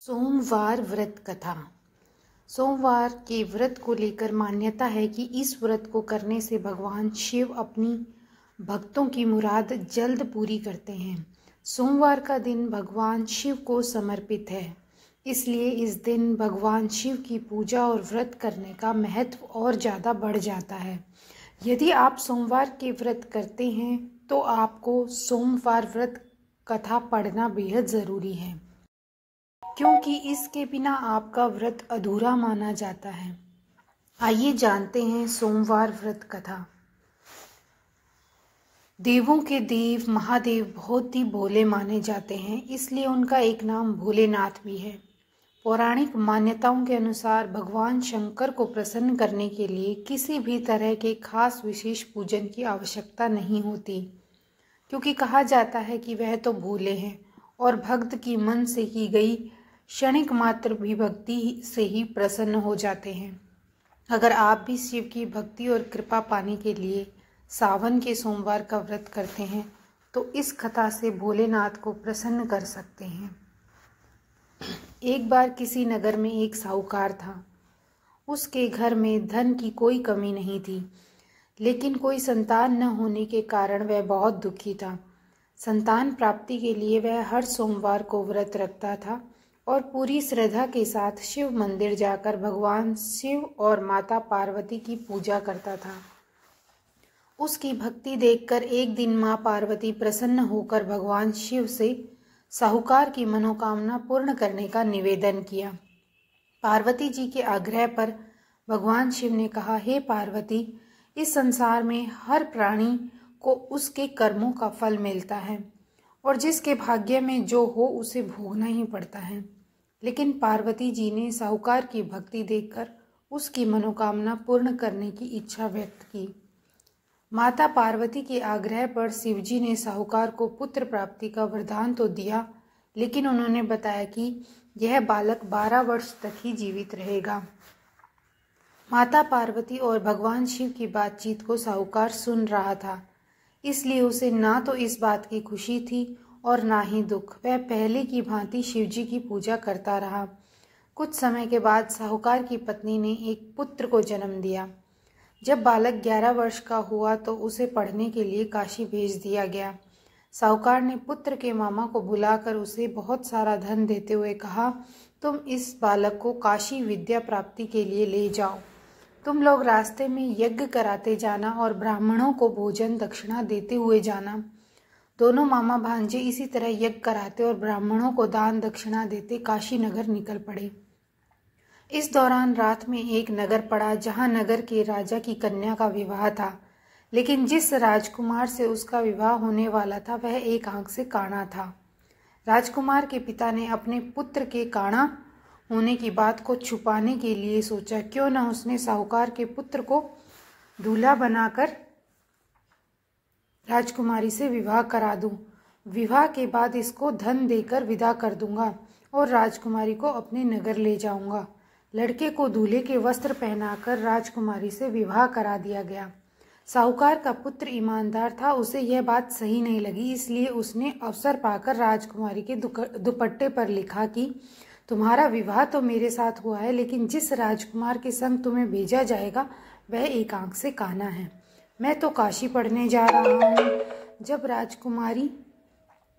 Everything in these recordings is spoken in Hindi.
सोमवार व्रत कथा। सोमवार के व्रत को लेकर मान्यता है कि इस व्रत को करने से भगवान शिव अपनी भक्तों की मुराद जल्द पूरी करते हैं। सोमवार का दिन भगवान शिव को समर्पित है, इसलिए इस दिन भगवान शिव की पूजा और व्रत करने का महत्व और ज़्यादा बढ़ जाता है। यदि आप सोमवार के व्रत करते हैं तो आपको सोमवार व्रत कथा पढ़ना बेहद ज़रूरी है, क्योंकि इसके बिना आपका व्रत अधूरा माना जाता है। आइए जानते हैं सोमवार व्रत कथा। देवों के देव महादेव बहुत ही भोले माने जाते हैं, इसलिए उनका एक नाम भोलेनाथ भी है। पौराणिक मान्यताओं के अनुसार भगवान शंकर को प्रसन्न करने के लिए किसी भी तरह के खास विशेष पूजन की आवश्यकता नहीं होती, क्योंकि कहा जाता है कि वह तो भोले हैं और भक्त की मन से की गई क्षणिक मात्र भी भक्ति से ही प्रसन्न हो जाते हैं। अगर आप भी शिव की भक्ति और कृपा पाने के लिए सावन के सोमवार का व्रत करते हैं तो इस कथा से भोलेनाथ को प्रसन्न कर सकते हैं। एक बार किसी नगर में एक साहूकार था। उसके घर में धन की कोई कमी नहीं थी, लेकिन कोई संतान न होने के कारण वह बहुत दुखी था। संतान प्राप्ति के लिए वह हर सोमवार को व्रत रखता था और पूरी श्रद्धा के साथ शिव मंदिर जाकर भगवान शिव और माता पार्वती की पूजा करता था। उसकी भक्ति देखकर एक दिन माँ पार्वती प्रसन्न होकर भगवान शिव से साहूकार की मनोकामना पूर्ण करने का निवेदन किया। पार्वती जी के आग्रह पर भगवान शिव ने कहा, हे पार्वती, इस संसार में हर प्राणी को उसके कर्मों का फल मिलता है और जिसके भाग्य में जो हो उसे भोगना ही पड़ता है। लेकिन पार्वती जी ने साहूकार की भक्ति देखकर उसकी मनोकामना पूर्ण करने की इच्छा व्यक्त की। माता पार्वती के आग्रह पर शिवजी ने साहूकार को पुत्र प्राप्ति का वरदान तो दिया, लेकिन उन्होंने बताया कि यह बालक 12 वर्ष तक ही जीवित रहेगा। माता पार्वती और भगवान शिव की बातचीत को साहूकार सुन रहा था, इसलिए उसे ना तो इस बात की खुशी थी और ना ही दुख। वह पहले की भांति शिवजी की पूजा करता रहा। कुछ समय के बाद साहूकार की पत्नी ने एक पुत्र को जन्म दिया। जब बालक 11 वर्ष का हुआ तो उसे पढ़ने के लिए काशी भेज दिया गया। साहूकार ने पुत्र के मामा को बुलाकर उसे बहुत सारा धन देते हुए कहा, तुम इस बालक को काशी विद्या प्राप्ति के लिए ले जाओ। तुम लोग रास्ते में यज्ञ कराते जाना और ब्राह्मणों को भोजन दक्षिणा देते हुए जाना। दोनों मामा भांजे इसी तरह यज्ञ कराते और ब्राह्मणों को दान दक्षिणा देते काशी नगर निकल पड़े। इस दौरान रात में एक नगर पड़ा जहां नगर के राजा की कन्या का विवाह था, लेकिन जिस राजकुमार से उसका विवाह होने वाला था वह एक आंख से काना था। राजकुमार के पिता ने अपने पुत्र के काना होने की बात को छुपाने के लिए सोचा, क्यों न उसने साहूकार के पुत्र को दूल्हा बनाकर राजकुमारी से विवाह करा दूं। विवाह के बाद इसको धन देकर विदा कर दूंगा और राजकुमारी को अपने नगर ले जाऊंगा। लड़के को दूल्हे के वस्त्र पहनाकर राजकुमारी से विवाह करा दिया गया। साहूकार का पुत्र ईमानदार था, उसे यह बात सही नहीं लगी, इसलिए उसने अवसर पाकर राजकुमारी के दुपट्टे पर लिखा कि तुम्हारा विवाह तो मेरे साथ हुआ है, लेकिन जिस राजकुमार के संग तुम्हें भेजा जाएगा वह एक आंख से काना है। मैं तो काशी पढ़ने जा रहा हूँ। जब राजकुमारी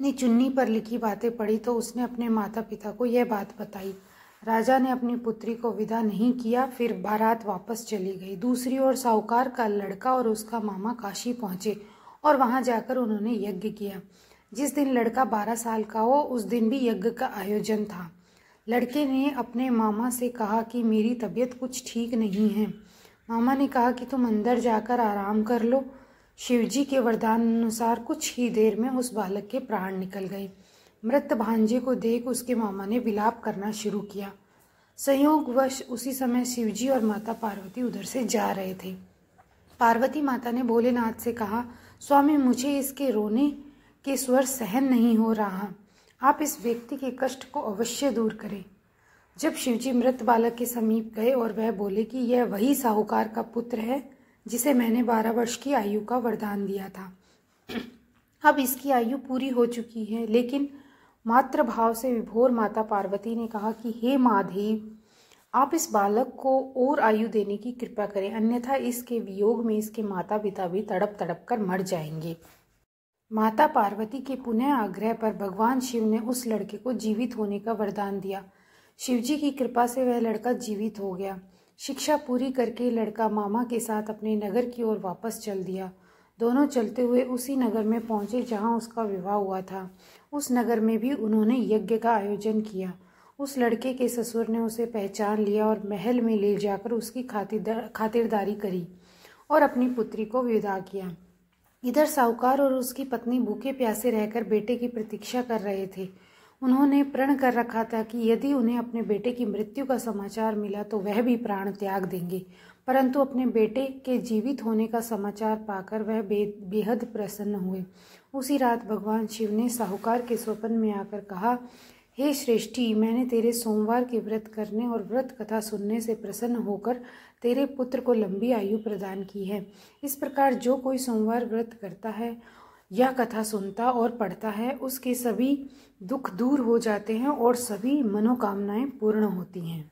ने चुन्नी पर लिखी बातें पढ़ी तो उसने अपने माता पिता को यह बात बताई। राजा ने अपनी पुत्री को विदा नहीं किया, फिर बारात वापस चली गई। दूसरी ओर साहूकार का लड़का और उसका मामा काशी पहुंचे और वहां जाकर उन्होंने यज्ञ किया। जिस दिन लड़का 12 साल का हो उस दिन भी यज्ञ का आयोजन था। लड़के ने अपने मामा से कहा कि मेरी तबीयत कुछ ठीक नहीं है। मामा ने कहा कि तुम अंदर जाकर आराम कर लो। शिवजी के वरदान अनुसार कुछ ही देर में उस बालक के प्राण निकल गए। मृत भांजे को देख उसके मामा ने विलाप करना शुरू किया। संयोगवश उसी समय शिवजी और माता पार्वती उधर से जा रहे थे। पार्वती माता ने भोलेनाथ से कहा, स्वामी, मुझे इसके रोने के स्वर सहन नहीं हो रहा, आप इस व्यक्ति के कष्ट को अवश्य दूर करें। जब शिवजी मृत बालक के समीप गए और वह बोले कि यह वही साहूकार का पुत्र है जिसे मैंने 12 वर्ष की आयु का वरदान दिया था। अब इसकी आयु पूरी हो चुकी है, लेकिन मातृ भाव से विभोर माता पार्वती ने कहा कि हे महादेव, आप इस बालक को और आयु देने की कृपा करें, अन्यथा इसके वियोग में इसके माता पिता भी तड़प तड़प कर मर जाएंगे। माता पार्वती के पुनः आग्रह पर भगवान शिव ने उस लड़के को जीवित होने का वरदान दिया। शिवजी की कृपा से वह लड़का जीवित हो गया। शिक्षा पूरी करके लड़का मामा के साथ अपने नगर की ओर वापस चल दिया। दोनों चलते हुए उसी नगर में पहुंचे जहां उसका विवाह हुआ था। उस नगर में भी उन्होंने यज्ञ का आयोजन किया। उस लड़के के ससुर ने उसे पहचान लिया और महल में ले जाकर उसकी खातिरदारी करी और अपनी पुत्री को विदा किया। इधर साहूकार और उसकी पत्नी भूखे प्यासे रहकर बेटे की प्रतीक्षा कर रहे थे। उन्होंने प्रण कर रखा था कि यदि उन्हें अपने बेटे की मृत्यु का समाचार मिला तो वह भी प्राण त्याग देंगे, परंतु अपने बेटे के जीवित होने का समाचार पाकर वह बेहद प्रसन्न हुए। उसी रात भगवान शिव ने साहूकार के स्वप्न में आकर कहा, हे श्रेष्ठी, मैंने तेरे सोमवार के व्रत करने और व्रत कथा सुनने से प्रसन्न होकर तेरे पुत्र को लंबी आयु प्रदान की है। इस प्रकार जो कोई सोमवार व्रत करता है या कथा सुनता और पढ़ता है, उसके सभी दुख दूर हो जाते हैं और सभी मनोकामनाएं पूर्ण होती हैं।